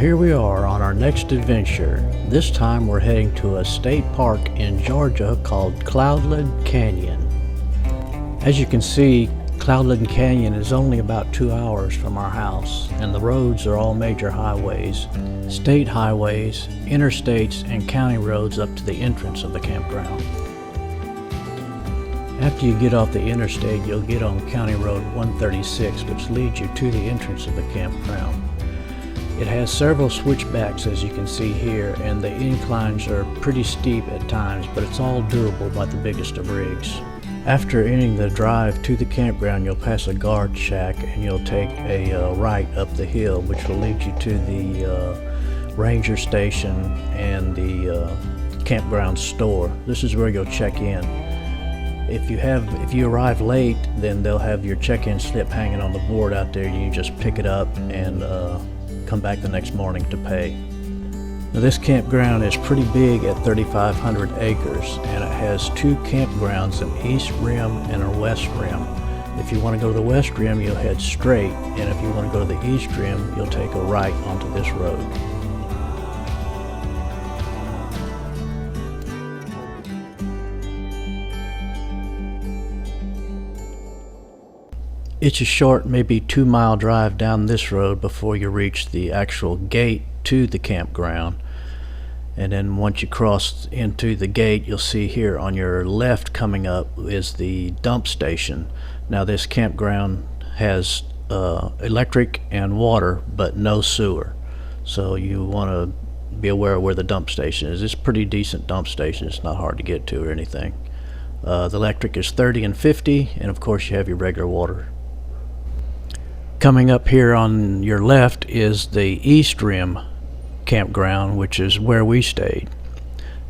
here we are on our next adventure. This time we're heading to a state park in Georgia called Cloudland Canyon. As you can see, Cloudland Canyon is only about 2 hours from our house, and the roads are all major highways, state highways, interstates, and county roads up to the entrance of the campground. After you get off the interstate, you'll get on County Road 136, which leads you to the entrance of the campground. It has several switchbacks, as you can see here, and the inclines are pretty steep at times, but it's all doable by the biggest of rigs. After entering the drive to the campground, you'll pass a guard shack and you'll take a right up the hill, which will lead you to the ranger station and the campground store. This is where you'll check in. If you arrive late, then they'll have your check-in slip hanging on the board out there. You just pick it up and come back the next morning to pay. Now, this campground is pretty big at 3,500 acres, and it has two campgrounds, an east rim and a west rim. If you want to go to the west rim, you'll head straight, and if you want to go to the east rim, you'll take a right onto this road. It's a short, maybe 2-mile drive down this road before you reach the actual gate to the campground. And then once you cross into the gate, you'll see here on your left coming up is the dump station. Now, this campground has electric and water, but no sewer. So you want to be aware of where the dump station is. It's a pretty decent dump station. It's not hard to get to or anything. The electric is 30 and 50, and of course you have your regular water. Coming up here on your left is the East Rim campground, which is where we stayed.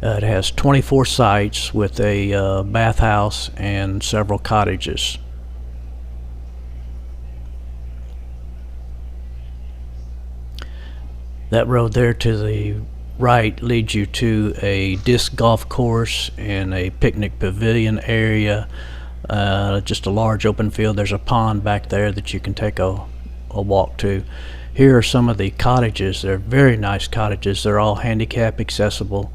It has 24 sites with a bathhouse and several cottages. That road there to the right leads you to a disc golf course and a picnic pavilion area. Just a large open field. There's a pond back there that you can take a walk to. Here are some of the cottages. They're very nice cottages. They're all handicap accessible,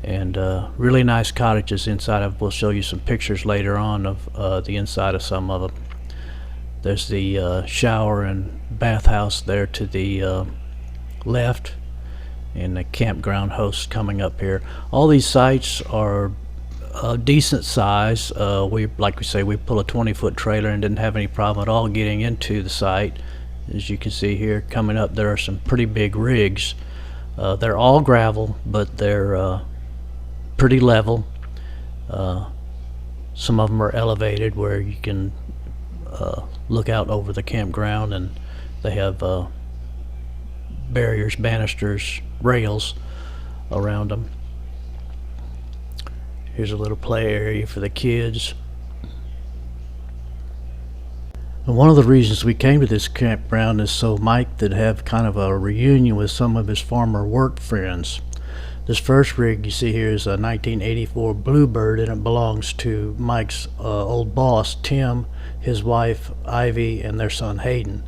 and really nice cottages inside of. We'll show you some pictures later on of the inside of some of them. There's the shower and bathhouse there to the left, and the campground host coming up here. All these sites are decent size. Like we say, we pull a 20-foot trailer and didn't have any problem at all getting into the site. As you can see here, coming up, there are some pretty big rigs. They're all gravel, but they're pretty level. Some of them are elevated where you can look out over the campground, and they have barriers, banisters, rails around them. Here's a little play area for the kids. And one of the reasons we came to this campground is so Mike could have kind of a reunion with some of his former work friends. This first rig you see here is a 1984 Bluebird, and it belongs to Mike's old boss, Tim, his wife, Ivy, and their son, Hayden.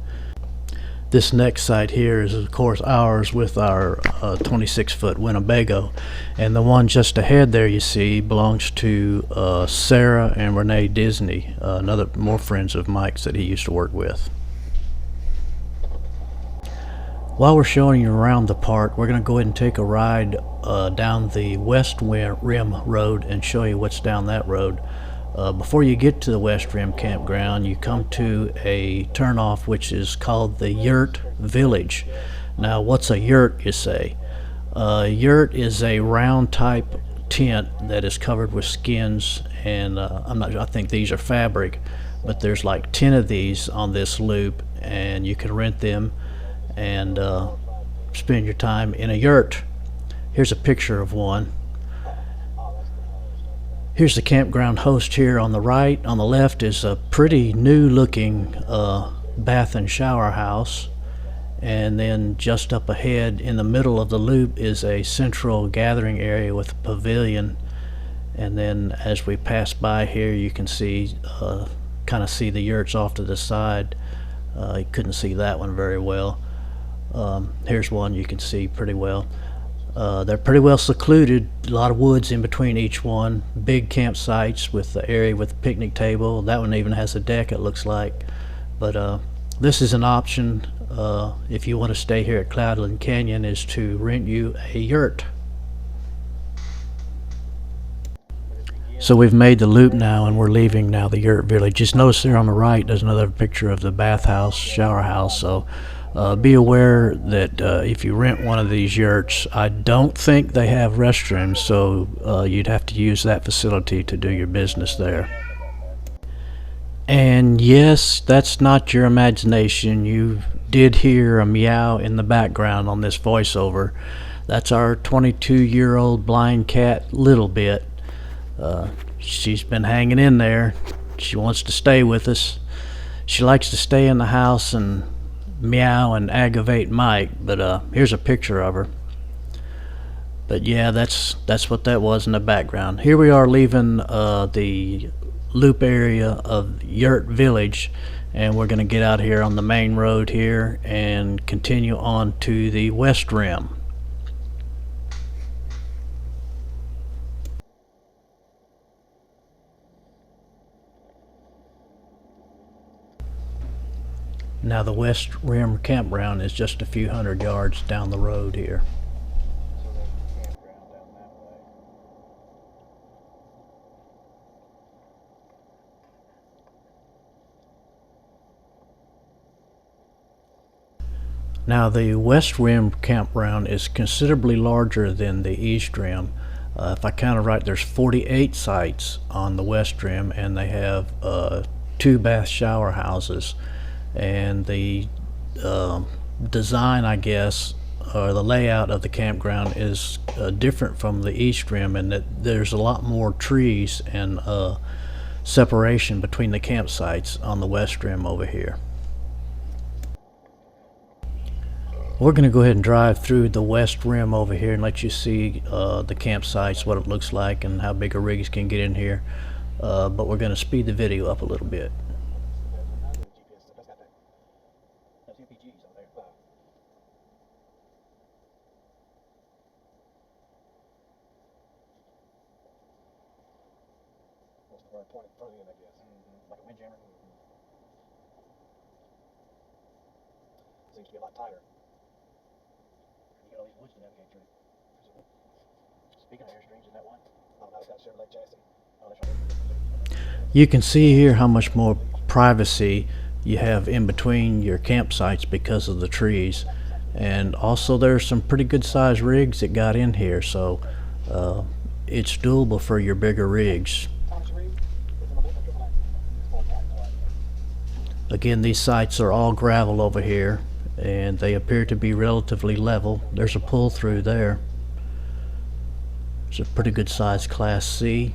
This next site here is, of course, ours with our 26-foot Winnebago, and the one just ahead there you see belongs to Sarah and Renee Disney, more friends of Mike's that he used to work with. While we're showing you around the park, we're going to go ahead and take a ride down the West Rim Road and show you what's down that road. Before you get to the West Rim campground, you come to a turnoff which is called the Yurt Village. Now, what's a yurt, you say? A yurt is a round type tent that is covered with skins, and I think these are fabric, but there's like 10 of these on this loop, and you can rent them and spend your time in a yurt. Here's a picture of one. Here's the campground host here on the right. On the left is a pretty new looking bath and shower house, and then just up ahead in the middle of the loop is a central gathering area with a pavilion, and then as we pass by here you can see kind of see the yurts off to the side. You couldn't see that one very well. Here's one you can see pretty well. They're pretty well secluded, a lot of woods in between each one, big campsites with the area with the picnic table. That one even has a deck, it looks like. But this is an option if you want to stay here at Cloudland Canyon, is to rent you a yurt. So we've made the loop now and we're leaving now the yurt village. Just notice there on the right there's another picture of the bathhouse, shower house. So be aware that if you rent one of these yurts, I don't think they have restrooms, so you'd have to use that facility to do your business there. And yes, that's not your imagination. You did hear a meow in the background on this voiceover. That's our 22-year-old blind cat, Little Bit. She's been hanging in there. She wants to stay with us. She likes to stay in the house and meow and aggravate Mike, but here's a picture of her. But yeah, that's what that was in the background. Here we are leaving the loop area of Yurt Village, and we're going to get out here on the main road here and continue on to the West Rim. Now the West Rim campground is just a few hundred yards down the road here. Now the West Rim campground is considerably larger than the East Rim. If I count it right, there's 48 sites on the West Rim, and they have 2 bath shower houses. And the design, I guess, or the layout of the campground is different from the East Rim, in that there's a lot more trees and separation between the campsites on the West Rim over here. We're going to go ahead and drive through the West Rim over here and let you see the campsites, what it looks like, and how big a rigs can get in here. But we're going to speed the video up a little bit. Seems to be a lot tighter. You got all these woods to navigate through. Speaking of Airstreams, is that one? Oh, no, it's got Chevrolet chassis. Oh, that's right. You can see here how much more privacy you have in between your campsites because of the trees. And also there's some pretty good sized rigs that got in here, so it's doable for your bigger rigs. Again, these sites are all gravel over here, and they appear to be relatively level. There's a pull through there. It's a pretty good size Class C.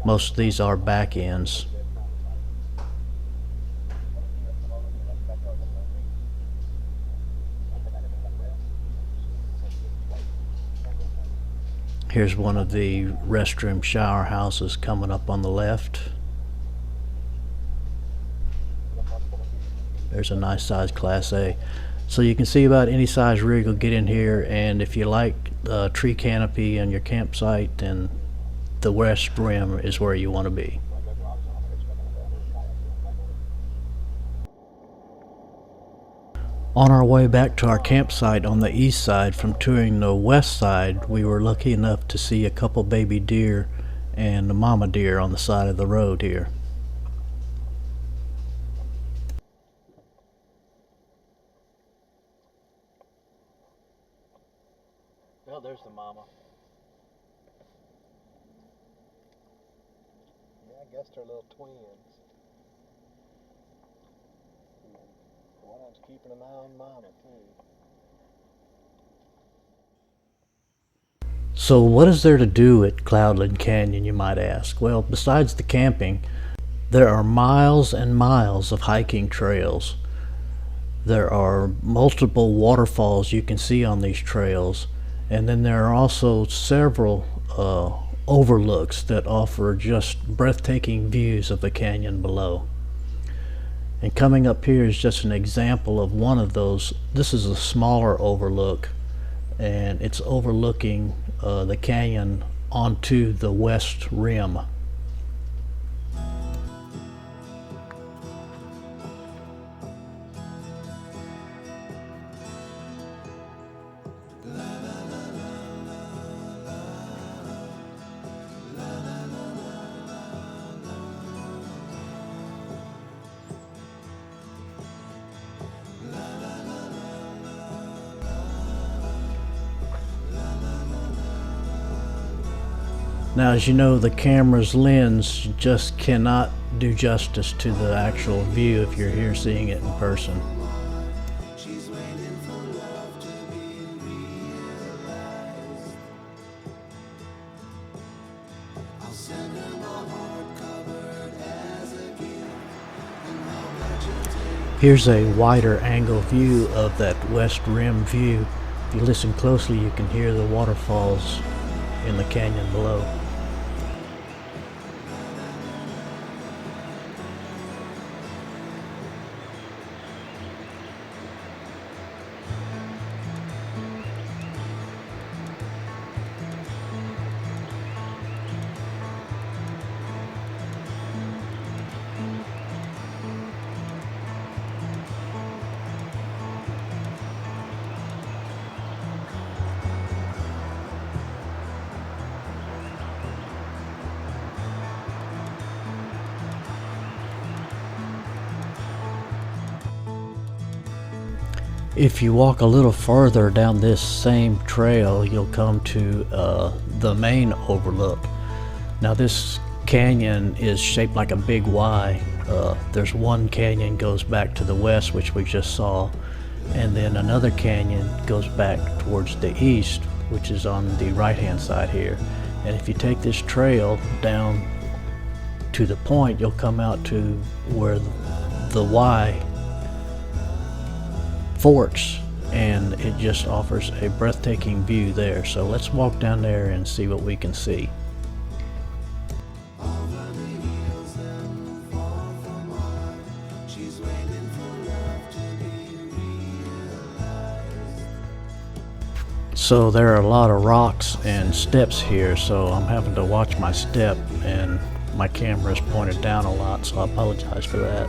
Most of these are back ends. Here's one of the restroom shower houses coming up on the left. There's a nice size Class A. So you can see about any size rig will get in here, and if you like tree canopy on your campsite, then the West Rim is where you want to be. On our way back to our campsite on the east side from touring the west side, we were lucky enough to see a couple baby deer and a mama deer on the side of the road here. Well, there's the mama. Yeah, I guess they're little twins. One of them's keeping an eye on mama too. So what is there to do at Cloudland Canyon, you might ask? Well, besides the camping, there are miles and miles of hiking trails. There are multiple waterfalls you can see on these trails, and then there are also several overlooks that offer just breathtaking views of the canyon below. And coming up here is just an example of one of those. This is a smaller overlook, and it's overlooking the canyon onto the west rim. Now, as you know, the camera's lens just cannot do justice to the actual view if you're here seeing it in person. Here's a wider angle view of that west rim view. If you listen closely, you can hear the waterfalls in the canyon below. If you walk a little further down this same trail, you'll come to the main overlook. Now, this canyon is shaped like a big Y. There's one canyon goes back to the west, which we just saw, and then another canyon goes back towards the east, which is on the right hand side here. And if you take this trail down to the point, you'll come out to where the Y forks, and it just offers a breathtaking view there. So let's walk down there and see what we can see. So there are a lot of rocks and steps here, so I'm having to watch my step, and my camera is pointed down a lot, so I apologize for that.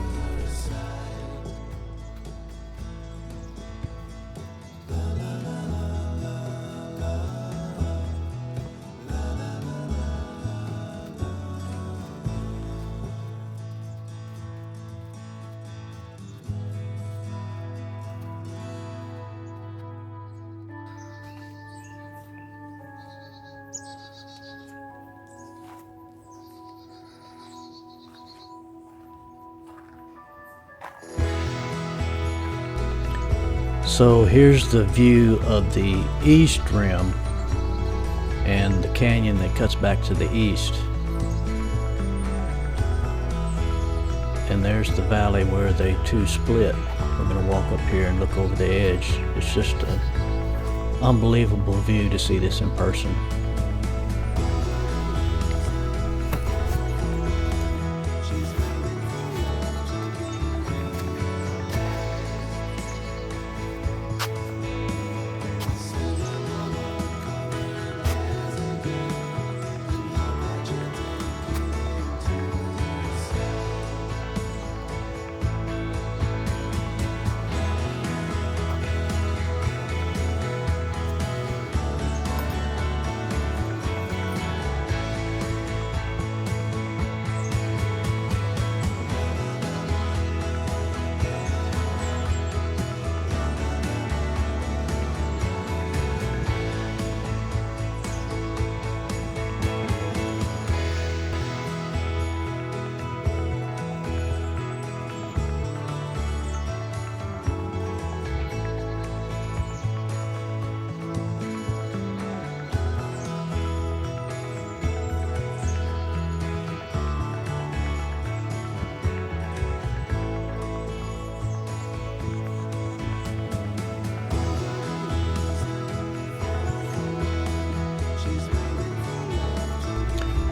So here's the view of the east rim and the canyon that cuts back to the east. And there's the valley where they two split. We're going to walk up here and look over the edge. It's just an unbelievable view to see this in person.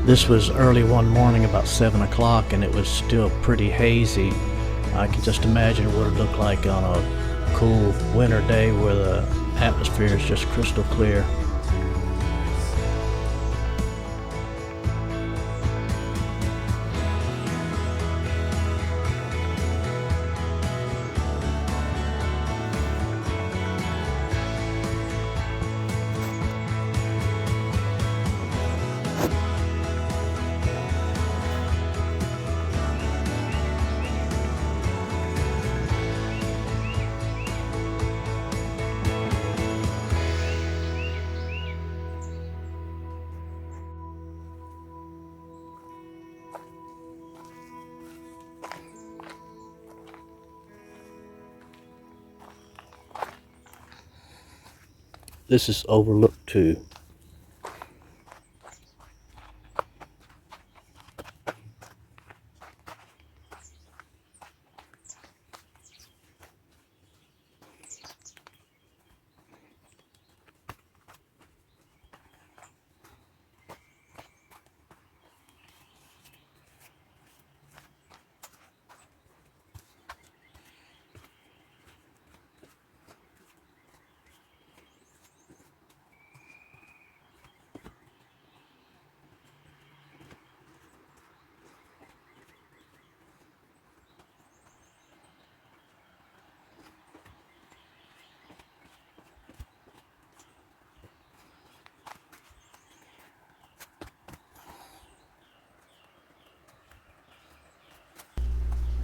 This was early one morning, about 7 o'clock, and it was still pretty hazy. I can just imagine what it looked like on a cool winter day where the atmosphere is just crystal clear. This is overlooked too.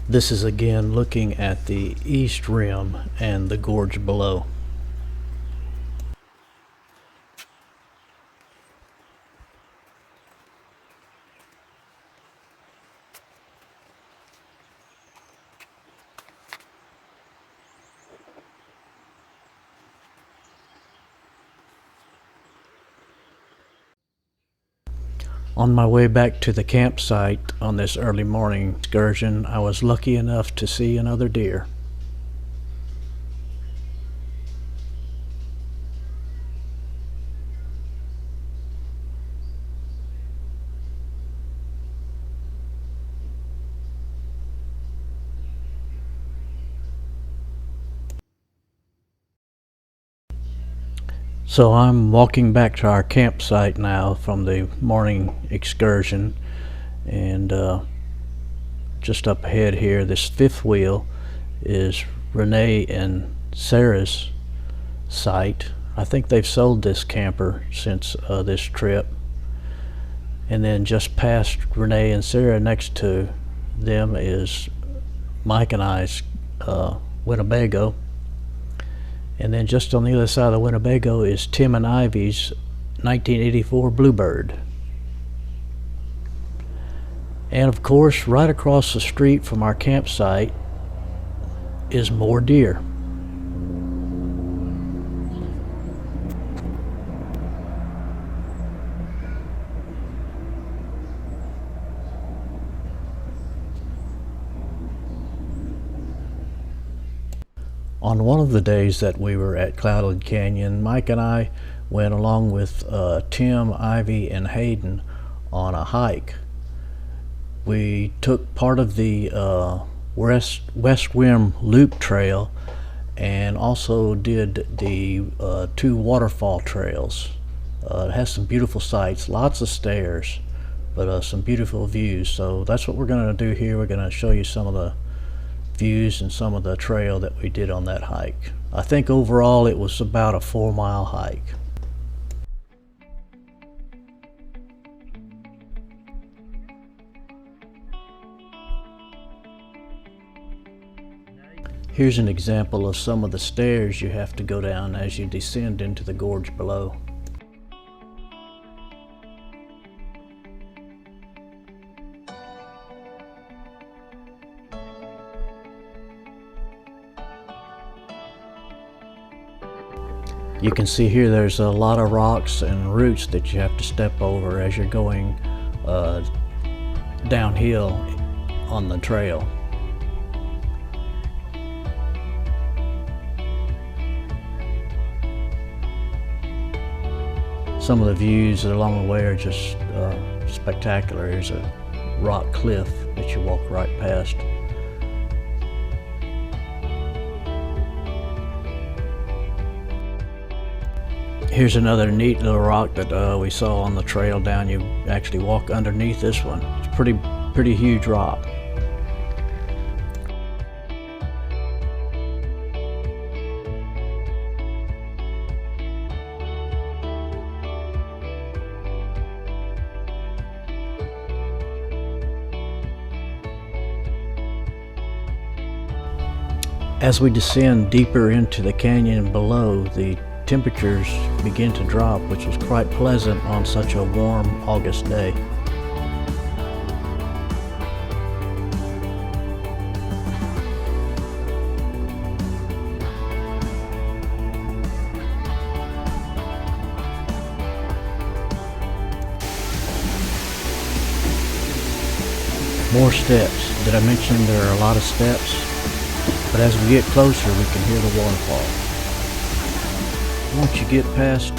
This is again looking at the east rim and the gorge below. On my way back to the campsite on this early morning excursion, I was lucky enough to see another deer. So I'm walking back to our campsite now from the morning excursion, and just up ahead here, this fifth wheel is Renee and Sarah's site. I think they've sold this camper since this trip. And then just past Renee and Sarah, next to them, is Mike and I's Winnebago. And then just on the other side of the Winnebago is Tim and Ivy's 1984 Bluebird. And of course, right across the street from our campsite is more deer. On one of the days that we were at Cloudland Canyon, Mike and I went along with Tim, Ivy, and Hayden on a hike. We took part of the West Rim Loop Trail and also did the 2 waterfall trails. It has some beautiful sights, lots of stairs, but some beautiful views. So that's what we're going to do here. We're going to show you some of the views and some of the trail that we did on that hike. I think overall it was about a 4-mile hike. Here's an example of some of the stairs you have to go down as you descend into the gorge below. You can see here there's a lot of rocks and roots that you have to step over as you're going downhill on the trail. Some of the views along the way are just spectacular. Here's a rock cliff that you walk right past. Here's another neat little rock that we saw on the trail down. You actually walk underneath this one. It's a pretty huge rock. As we descend deeper into the canyon below, the temperatures begin to drop, which was quite pleasant on such a warm August day. More steps. Did I mention there are a lot of steps? But as we get closer, we can hear the waterfall. Once you get past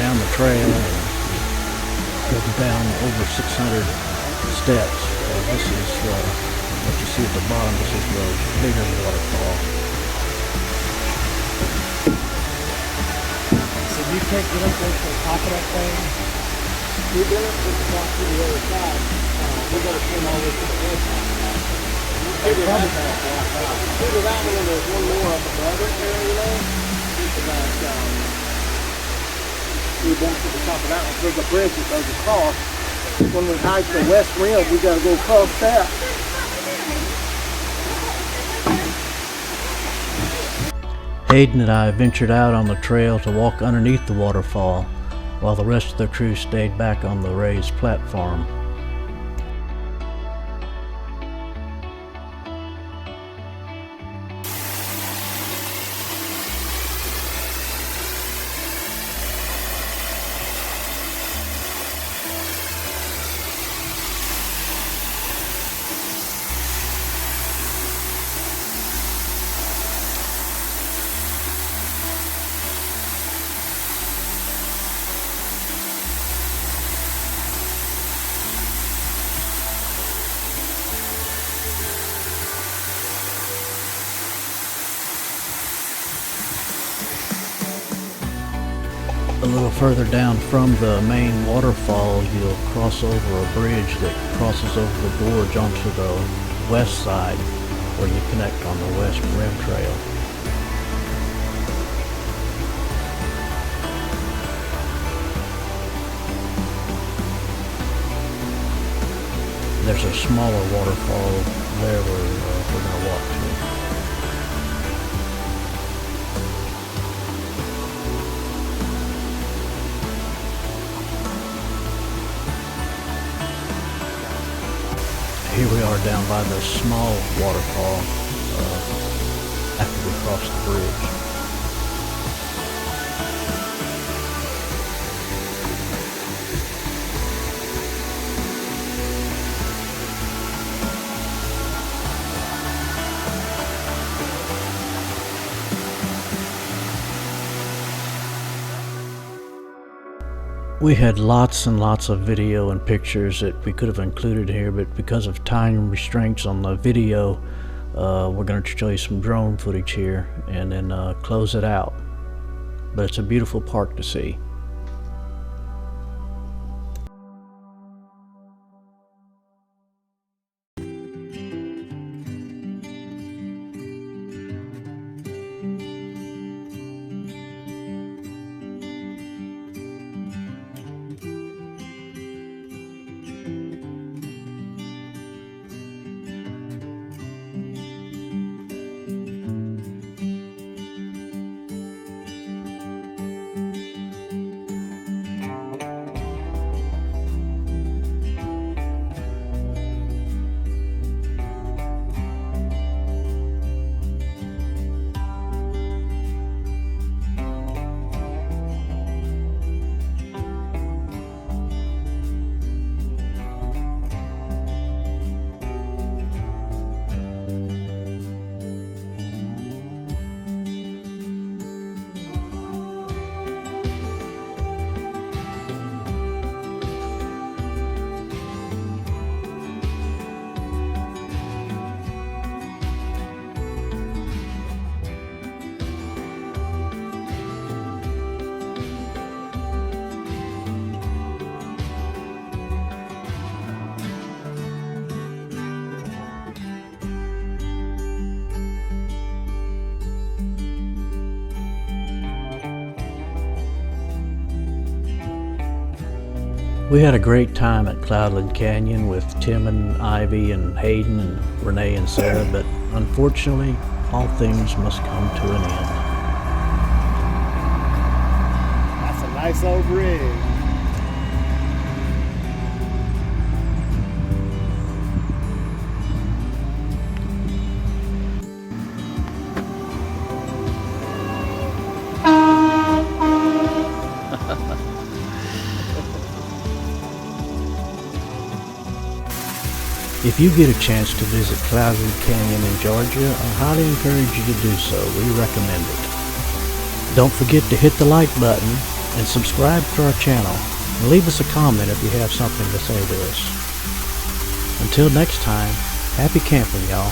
down the trail and go down over 600 steps, this is what you see at the bottom. This is the bigger waterfall. So you can't get up there to the top of that thing? We're going to walk to the other side. We're going to come all the way to the other side. Figure that one, and there's one more up above it there, you know? We walk to the top of that one. There's a bridge that goes across. When we hike the west rim, we got to go across that. Hayden and I ventured out on the trail to walk underneath the waterfall, while the rest of the crew stayed back on the raised platform. A little further down from the main waterfall, you'll cross over a bridge that crosses over the gorge onto the west side, where you connect on the West Rim Trail. There's a smaller waterfall there where we're going to walk to. Here we are down by the small waterfall after we cross the bridge. We had lots and lots of video and pictures that we could have included here, but because of time restraints on the video, we're going to show you some drone footage here and then close it out. But it's a beautiful park to see. We had a great time at Cloudland Canyon with Tim and Ivy and Hayden and Renee and Sarah, but unfortunately, all things must come to an end. That's a nice old rig. If you get a chance to visit Cloudland Canyon in Georgia, I highly encourage you to do so. We recommend it. Don't forget to hit the like button and subscribe to our channel. And leave us a comment if you have something to say to us. Until next time, happy camping, y'all.